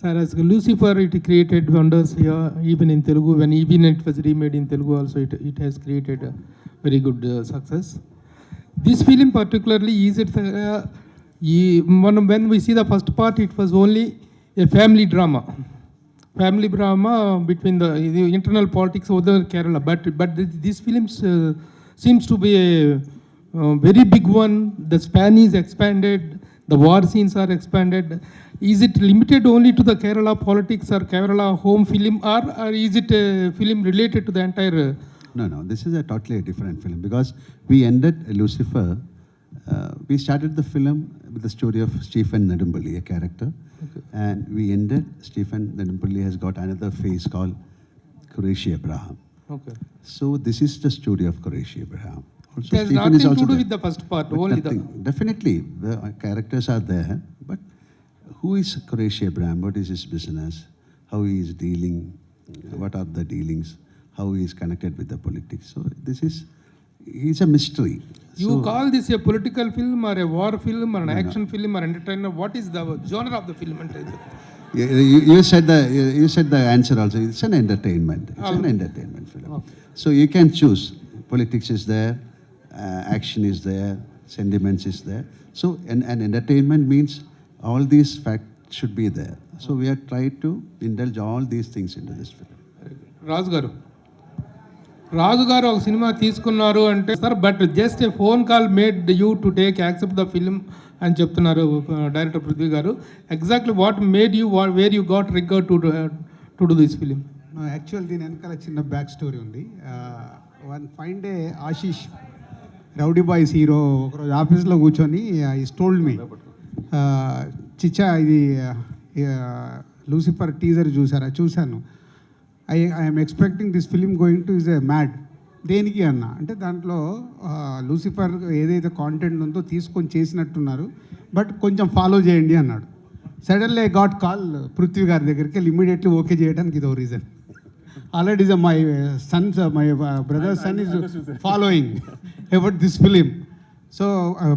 Sir, as Lucifer, it created wonders here, even in Telugu. When even it was remade in Telugu, also it has created a very good success. This film particularly is it when we see the first part, it was only a family drama between the internal politics of the Kerala. But this film seems to be a very big one. The span is expanded. The war scenes are expanded. Is it limited only to the Kerala politics or Kerala home film, or is it a film related to the entire? No, this is a totally different film because we ended Lucifer. We started the film with the story of Stephen Nedumpalli, a character, okay. And we ended. Stephen Nedumpalli has got another phase called Qureshi Abraham. Okay. So this is the story of Qureshi Abraham. Also, it has Stephen nothing to do with the first part. But only nothing. Definitely, the characters are there, but who is Qureshi Abraham? What is his business? How he is dealing? What are the dealings? How he is connected with the politics? So he's a mystery. You call this a political film or a war film or an action film or entertainer? What is the genre of the film? You said the answer also. It's an entertainment. It's an entertainment film. Okay. So you can choose. Politics is there, action is there, sentiments is there. So an entertainment means all these facts should be there. So we are trying to indulge all these things into this film. రాజు గారు ఒక cinema తీసుకున్నారు అంటే sir, but just a phone call made you to take accept the film అని చెప్తున్నారు director Prithvi గారు. Exactly what made you where you got రిగర్ to do this film? Actual దీని వెనకాల చిన్న బ్యాక్ స్టోరీ ఉంది. One fine day Ashish rowdy boys hero ఒకరోజు ఆఫీస్లో కూర్చొని ఈ టోల్డ్ మీ, చిచ్చా ఇది లూసిఫర్ టీజర్ చూసారా? చూశాను. I'm expecting this film going to is a mad. దేనికి అన్న అంటే దాంట్లో లూసిఫర్ ఏదైతే కాంటెంట్ ఉందో తీసుకొని చేసినట్టున్నారు, బట్ కొంచెం ఫాలో చేయండి అన్నాడు. Suddenly I got call Prithvi గారి దగ్గరికి వెళ్ళి ఇమీడియట్లీ ఓకే చేయడానికి ఇదో reason. Already my Sons my brother sun is following about this film. So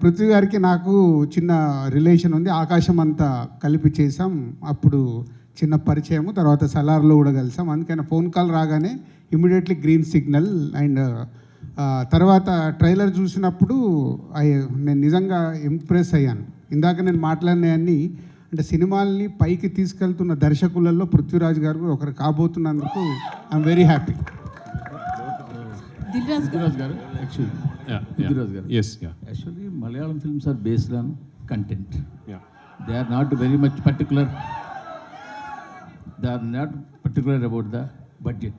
Prithvi గారికి నాకు చిన్న రిలేషన్ ఉంది. ఆకాశం అంతా కలిపి చేసాం. అప్పుడు చిన్న పరిచయము, తర్వాత సలార్లో కూడా కలిసాం. అందుకని ఫోన్ కాల్ రాగానే ఇమీడియట్లీ గ్రీన్ సిగ్నల్. అండ్ తర్వాత ట్రైలర్ చూసినప్పుడు నేను నిజంగా ఇంప్రెస్ అయ్యాను. ఇందాక నేను మాట్లాడినవన్నీ అంటే సినిమాల్ని పైకి తీసుకెళ్తున్న దర్శకులలో పృథ్వీరాజ్ గారు ఒకరు కాబోతున్నందుకు I'm very happy. Actually, Malayalam films are based on content. Yeah. They are not very much particular. They are not particular about the budget.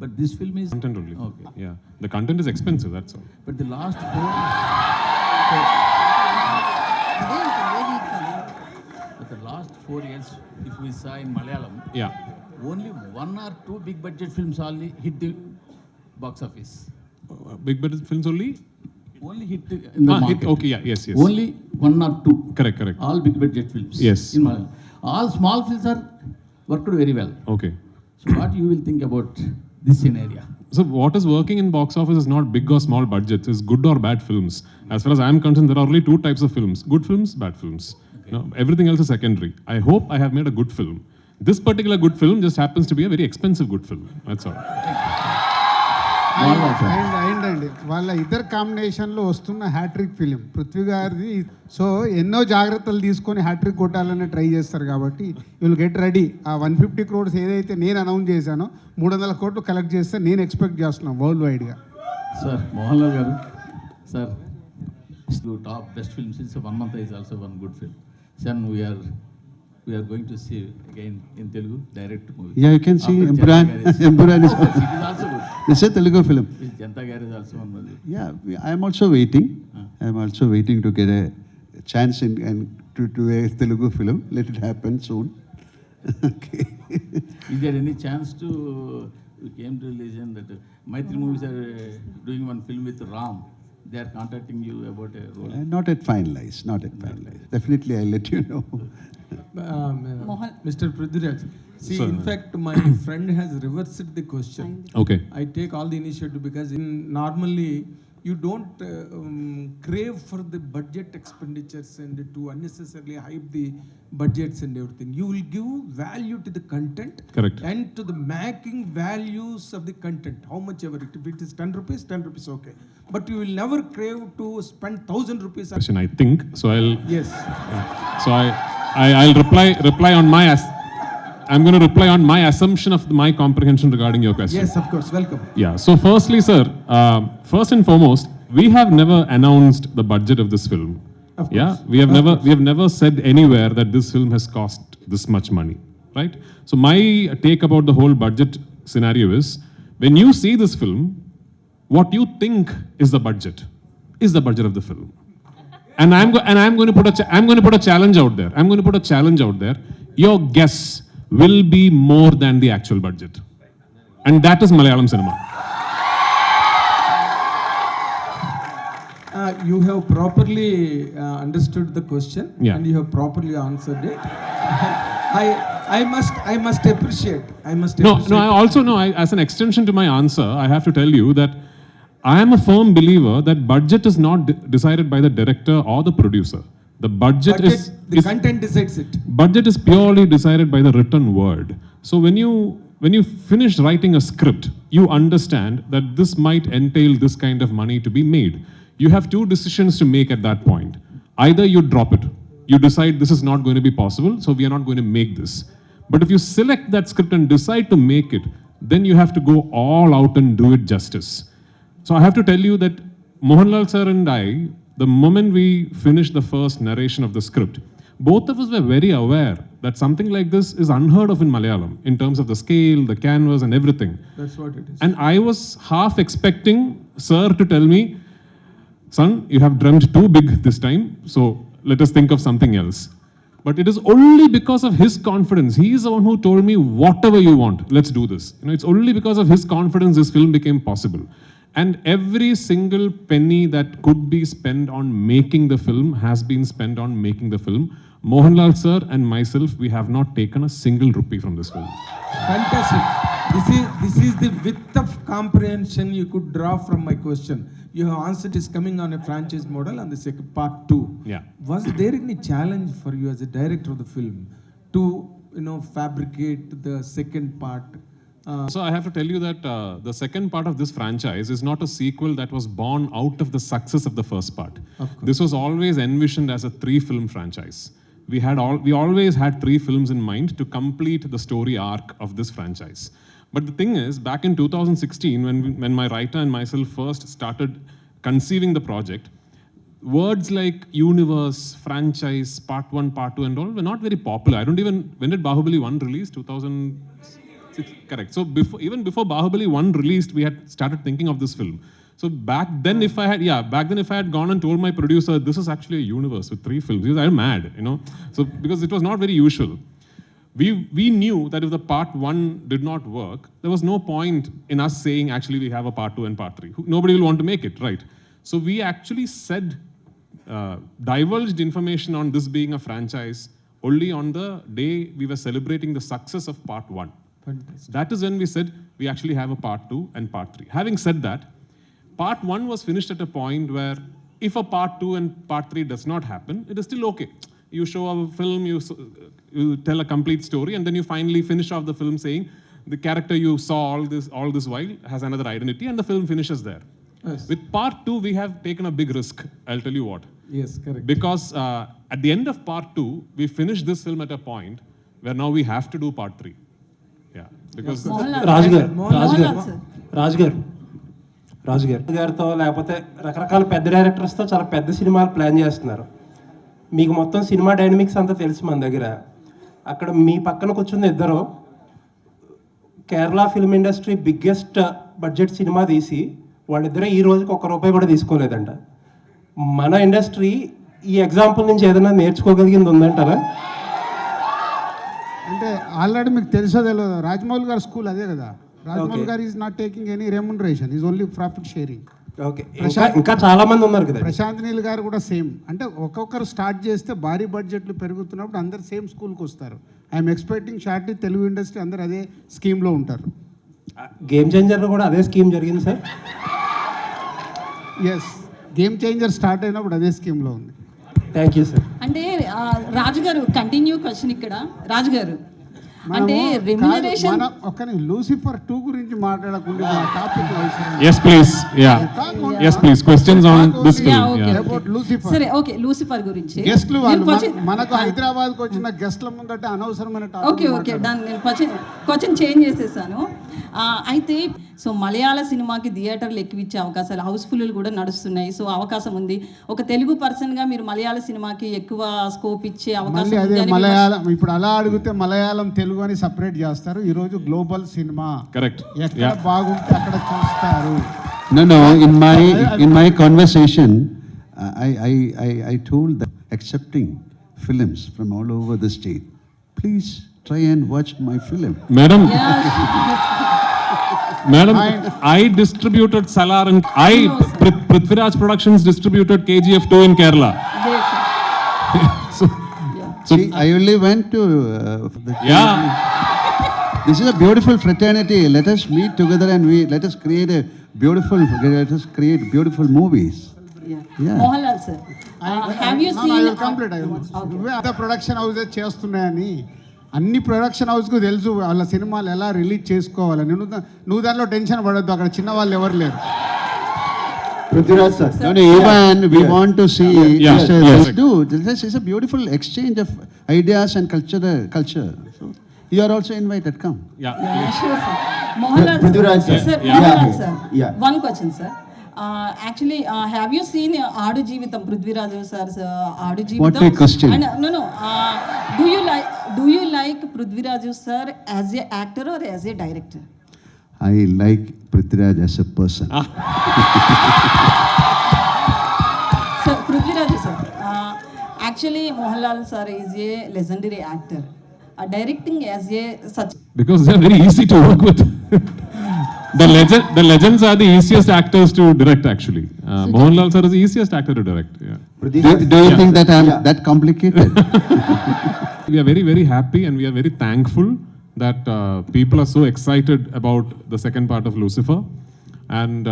But this film is content only. Okay. Yeah. The content is expensive, that's all. But the last four years, if we saw in Malayalam, only one or two big budget films only hit the box office. Big budget films only hit in the market. Okay, yes. Only one or two. Correct. All big budget films. Yes. In Malayalam. All small films are worked very well. Okay. So what you will think about this scenario? So what is working in box office is not big or small budgets, it's good or bad films. As far as I am concerned, there are only two types of films: good films, bad films. Okay. No, everything else is secondary. I hope I have made a good film. This particular good film just happens to be a very expensive good film. That's all. అయిందండి వాళ్ళ ఇద్దరు కాంబినేషన్లో వస్తున్న hat trick film Prithvi గారిది. So ఎన్నో జాగ్రత్తలు తీసుకొని hat trick కొట్టాలని ట్రై చేస్తారు కాబట్టి విల్ గెట్ రెడీ. ఆ 150 crores ఏదైతే నేను అనౌన్స్ చేశానో 300 crores కలెక్ట్ చేస్తే నేను ఎక్స్పెక్ట్ చేస్తున్నాను వరల్డ్ వైడ్గా. సార్ మోహన్ లాల్ గారు, సార్ టాప్ బెస్ట్ ఫిల్మ్స్ ఇన్స్ 1 month is also one good film. Son, we are going to see again in Telugu direct movie. Yeah, you can see Empuran is also good. It's a Telugu film. Janta Garage also one movie. Yeah, I am also waiting. I am also waiting to get a chance and to a Telugu film. Let it happen soon. Okay. Is there any chance to we came to realization that Maitri Movies are doing one film with Ram? They are contacting you about a role. Not at finalized. Definitely, I'll let you know. Mr. Prithviraj, see, in fact, my friend has reversed the question. Okay. I take all the initiative because normally you don't crave for the budget expenditures and to unnecessarily hype the budgets and everything. You will give value to the content. Correct. And to the making values of the content, how much ever it, if it is 10 rupees, okay. But you will never crave to spend 1,000 rupees. Question, I think. So I'll. Yes. So I'll reply on my. I'm going to reply on my assumption of my comprehension regarding your question. Yes, of course. Welcome. Yeah. So firstly, sir, first and foremost, we have never announced the budget of this film. Of course. Yeah. We have never said anywhere that this film has cost this much money, right? So my take about the whole budget scenario is, when you see this film, what you think is the budget of the film. And I'm going to put a challenge out there. I'm going to put a challenge out there. Your guess will be more than the actual budget. And that is Malayalam cinema. You have properly understood the question. Yeah. And you have properly answered it. I must appreciate. No, I also know, as an extension to my answer, I have to tell you that I am a firm believer that budget is not decided by the director or the producer. The budget is content decides it. Budget is purely decided by the written word. So when you finish writing a script, you understand that this might entail this kind of money to be made. You have two decisions to make at that point. Either you drop it, you decide this is not going to be possible, so we are not going to make this. But if you select that script and decide to make it, then you have to go all out and do it justice. So I have to tell you that Mohanlal sir and I, the moment we finished the first narration of the script, both of us were very aware that something like this is unheard of in Malayalam in terms of the scale, the canvas and everything. That's what it is. And I was half expecting sir to tell me, son, you have dreamt too big this time, so let us think of something else. But it is only because of his confidence. He is the one who told me, whatever you want, let's do this. It's only because of his confidence this film became possible. And every single penny that could be spent on making the film has been spent on making the film. Mohanlal sir and myself, we have not taken a single rupee from this film. Fantastic. This is the width of comprehension you could draw from my question. You have answered is coming on a franchise model on the second part 2. Yeah. Was there any challenge for you as a director of the film to fabricate the second part? So I have to tell you that the second part of this franchise is not a sequel that was born out of the success of the first part. This was always envisioned as a 3-film franchise. We always had 3 films in mind to complete the story arc of this franchise. But the thing is, back in 2016, when my writer and myself first started conceiving the project, words like universe, franchise, part 1, part 2 and all were not very popular. When did Bahubali 1 release? 2006? Correct. So even before Bahubali 1 released, we had started thinking of this film. So back then if I had gone and told my producer, this is actually a universe with 3 films, he was mad, So because it was not very usual. We knew that if the part 1 did not work, there was no point in us saying, actually, we have a part 2 and part 3. Nobody will want to make it, right? So we actually divulged information on this being a franchise only on the day we were celebrating the success of part 1. Fantastic. That is when we said, we actually have a part 2 and part 3. Having said that, part 1 was finished at a point where if a part 2 and part 3 does not happen, it is still okay. You show a film, you tell a complete story, and then you finally finish off the film saying, the character you saw all this while has another identity, and the film finishes there. Yes. With part 2, we have taken a big risk. I'll tell you what. Yes, correct. Because at the end of part 2, we finished this film at a point where now we have to do part 3. Yeah. Because రాజు గారితో లేకపోతే రకరకాల పెద్ద డైరెక్టర్స్తో చాలా పెద్ద సినిమాలు plan చేస్తున్నారు. మీకు మొత్తం సినిమా డైనమిక్స్ అంతా తెలుసు మన దగ్గర. అక్కడ మీ పక్కన కూర్చున్న ఇద్దరు Kerala film industry biggest budget cinema తీసి వాళ్ళిద్దరూ ఈ రోజుకి ₹1 కూడా తీసుకోలేదంట. మన ఇండస్ట్రీ ఈ ఎగ్జాంపుల్ నుంచి ఏదైనా నేర్చుకోగలిగింది ఉందంటారా? అంటే ఆల్రెడీ మీకు తెలుసో తెలియదు, రాజమౌళి గారి స్కూల్ అదే కదా. రాజమౌళి గారు is not taking any remuneration, is only profit sharing. Okay, ఇంకా చాలా మంది ఉన్నారు కదా. ప్రశాంత్ నీల్ గారు కూడా సేమ్. అంటే ఒక్కొక్కరు స్టార్ట్ చేస్తే భారీ బడ్జెట్లు పెరుగుతున్నప్పుడు అందరు సేమ్ స్కూల్కి వస్తారు. I'm expecting shortly Telugu industry అందరు అదే స్కీమ్లో ఉంటారు. గేమ్ చేంజర్లో కూడా అదే స్కీమ్ జరిగింది sir. Yes game changer start అయినప్పుడు అదే స్కీమ్లో ఉంది. Thank you sir. అంటే రాజు గారు కంటిన్యూ క్వశ్చన్ ఇక్కడ రాజు గారు అంటే మనము రెమ్యునరేషన్ మనం ఒక్కని లూసిఫర్ 2 గురించి మాట్లాడకుండా టాపిక్ అవసరం. Yes, please. Yeah. Yes, please. Questions on this film. Yeah, okay. Yeah. About Lucifer సరే ఓకే లూసిఫర్ గురించి గెస్ట్లు నేను వాళ్ళు question- మనకు హైదరాబాద్కి వచ్చిన గెస్ట్ల ముందట అనవసరమైన ఓకే ఓకే డన్ నేను క్వశ్చన్ చేంజ్ చేసేసాను. అయితే సో మలయాళ సినిమాకి థియేటర్లు ఎక్కువిచ్చే అవకాశాలు హౌస్ఫుల్ కూడా నడుస్తున్నాయి. సో అవకాశం ఉంది. ఒక తెలుగు పర్సన్గా మీరు మలయాళ సినిమాకి ఎక్కువ స్కోప్ ఇచ్చే అవకాశం మళ్ళీ అదే ఉంది అని మలయాళం ఇప్పుడు అలా అడిగితే మలయాళం తెలుగు అని సపరేట్ చేస్తారు. ఈరోజు గ్లోబల్ సినిమా Correct. ఎక్కడ Yeah. బాగుంటే అక్కడ చూస్తారు. No. In my conversation, I told that accepting films from all over the state, please try and watch my film. Madam, Yeah. Madam, I distributed Salar and Prithviraj Productions distributed KGF 2 in Kerala. So, See, I only went to the yeah. This is a beautiful fraternity. Let us meet together and let us create beautiful movies. Yeah. Mohanlal sir have you seen నువ్వే అదే production house చేస్తున్నాయని అన్ని production హౌస్కు తెలుసు వాళ్ళ సినిమాలు ఎలా release చేసుకోవాలని. నువ్వు దానిలో టెన్షన్ పడొద్దు, అక్కడ చిన్న వాళ్ళు ఎవరు లేరు. Prithviraj sir. No, even we want to see. Yeah. Yes. This is a beautiful exchange of ideas and culture. So you are also invited. Come. Yeah. Mohanlal Prithviraj sir. Sir Yeah. Mohanlal sir Yeah. One question sir actually have you seen ఆడు జీవితం Prithviraj sir ఆడు జీవితం What a question. no do you like Prithviraj sir as a actor are as a director? I like Prithviraj as a person. Sir, Prithviraj sir, actually Mohanlal sir is a legendary actor. Directing as a such. Because they're very easy to work with. The legends are the easiest actors to direct actually. Mohanlal sir is the easiest actor to direct. Yeah. Do you think that I'm that complicated? We are very, very happy and we are very thankful that people are so excited about the second part of Lucifer. And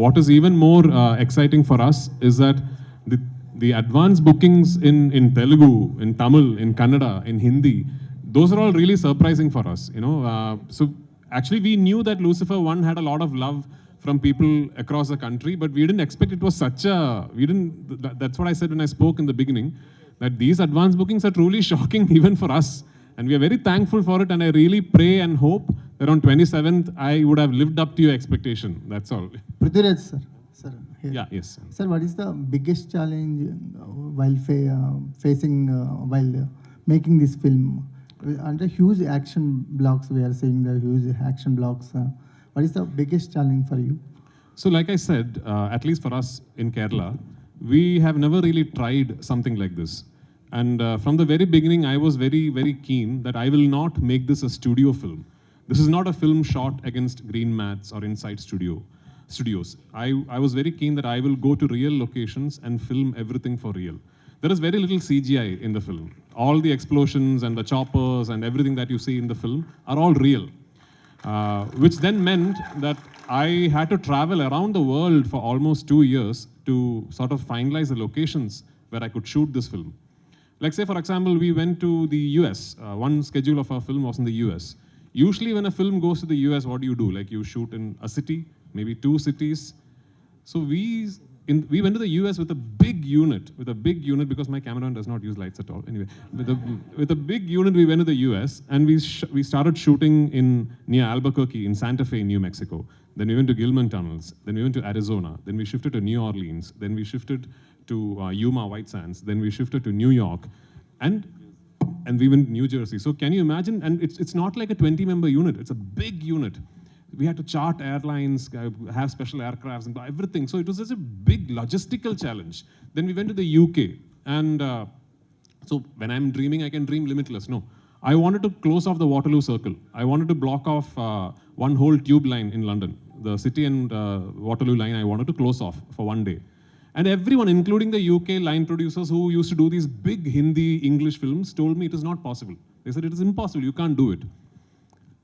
what is even more exciting for us is that the advance bookings in Telugu, in Tamil, in Kannada, in Hindi, those are all really surprising for us. So actually we knew that Lucifer 1 had a lot of love from people across the country, but we didn't expect it was such a, that's what I said when I spoke in the beginning, that these advance bookings are truly shocking even for us. And we are very thankful for it, and I really pray and hope that on 27th I would have lived up to your expectation. That's all. Prithviraj sir. Sir. Here. Yeah, yes. Sir, what is the biggest challenge while facing while making this film? Under huge action blocks, we are seeing the huge action blocks. What is the biggest challenge for you? So like I said, at least for us in Kerala, we have never really tried something like this. And from the very beginning, I was very, very keen that I will not make this a studio film. This is not a film shot against green mats or inside studios. I was very keen that I will go to real locations and film everything for real. There is very little CGI in the film. All the explosions and the choppers and everything that you see in the film are all real. Which then meant that I had to travel around the world for almost 2 years to sort of finalize the locations where I could shoot this film. Like say, for example, we went to the US. One schedule of our film was in the US. Usually when a film goes to the US, what do? Like you shoot in a city, maybe 2 cities. So we went to the US with a big unit, because my cameraman does not use lights at all. Anyway, with a big unit, we went to the US and we started shooting near Albuquerque in Santa Fe, New Mexico. Then we went to Gilman Tunnels. Then we went to Arizona. Then we shifted to New Orleans. Then we shifted to Yuma White Sands. Then we shifted to New York. And we went to New Jersey. So can you imagine? And it's not like a 20-member unit. It's a big unit. We had to chart airlines, have special aircrafts and everything. So it was such a big logistical challenge. Then we went to the UK. And so when I'm dreaming, I can dream limitless. No. I wanted to close off the Waterloo Circle. I wanted to block off one whole tube line in London. The City and Waterloo line, I wanted to close off for one day. And everyone, including the UK line producers who used to do these big Hindi, English films, told me it is not possible. They said, it is impossible, you can't do it.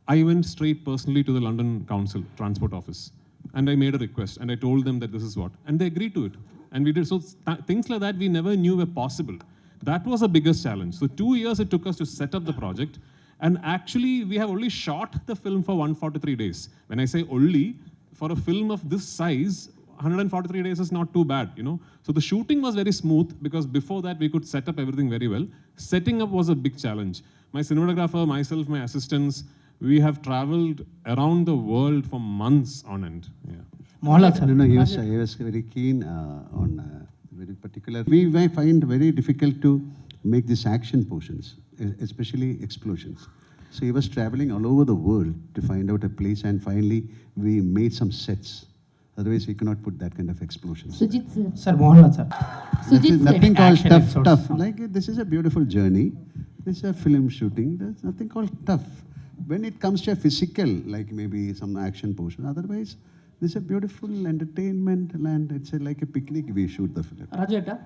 I went straight personally to the London Council Transport Office. and I made a request and I told them that this is what, and they agreed to it. And we did. So things like that we never knew were possible. That was the biggest challenge. So 2 years it took us to set up the project. And actually, we have only shot the film for 143 days. When I say only, for a film of this size, 143 days is not too bad, you know. So the shooting was very smooth because before that we could set up everything very well. Setting up was a big challenge. My cinematographer, myself, my assistants, we have traveled around the world for months on end. Yeah. Mohanlal sir. No, he was very keen on very particular. We may find very difficult to make these action portions, especially explosions. So he was traveling all over the world to find out a place, and finally we made some sets. Otherwise, we cannot put that kind of explosions. Sujit sir. Sir, Mohanlal sir. Sujit Nothing sir. called Action tough. episodes. Tough. Like this is a beautiful journey. This is a film shooting. There's nothing called tough. When it comes to a physical, like maybe some action portion. Otherwise, this is a beautiful entertainment, and it's like a picnic. We shoot the film. Rajata.